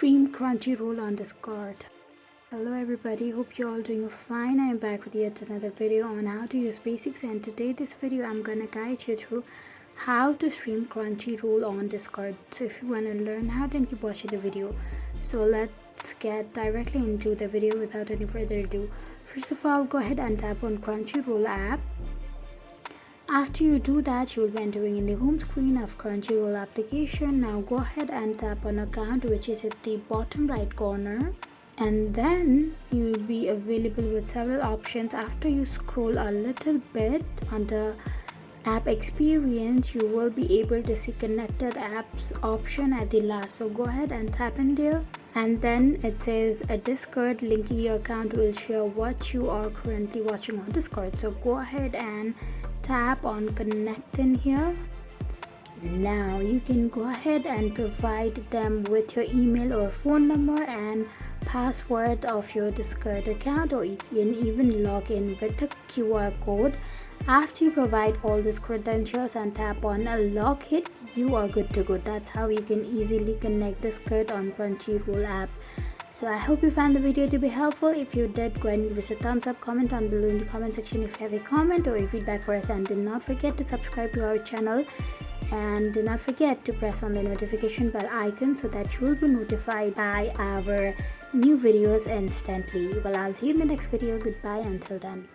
stream Crunchyroll on Discord. Hello everybody, hope you're all doing fine. I am back with yet another video on how to use basics, and today this video I'm gonna guide you through how to stream Crunchyroll on Discord. So if you wanna learn how, then keep watching the video. So let's get directly into the video without any further ado. First of all, go ahead and tap on Crunchyroll app. After you do that, you will be entering in the home screen of Crunchyroll application. Now go ahead and tap on account, which is at the bottom right corner, and then you will be available with several options. After you scroll a little bit on the app experience, you will be able to see connected apps option at the last. So go ahead and tap in there, and then it says a Discord. Linking your account will show what you are currently watching on Discord. So go ahead and tap on connect in here. Now you can go ahead and provide them with your email or phone number and password of your Discord account, or you can even log in with the QR code. After you provide all these credentials and tap on a log it, you are good to go. That's how you can easily connect Discord on Crunchyroll app. So I hope you found the video to be helpful. If you did, go ahead and give us a thumbs up, comment down below in the comment section if you have a comment or a feedback for us, and do not forget to subscribe to our channel, and do not forget to press on the notification bell icon so that you will be notified by our new videos instantly. Well, I'll see you in the next video. Goodbye until then.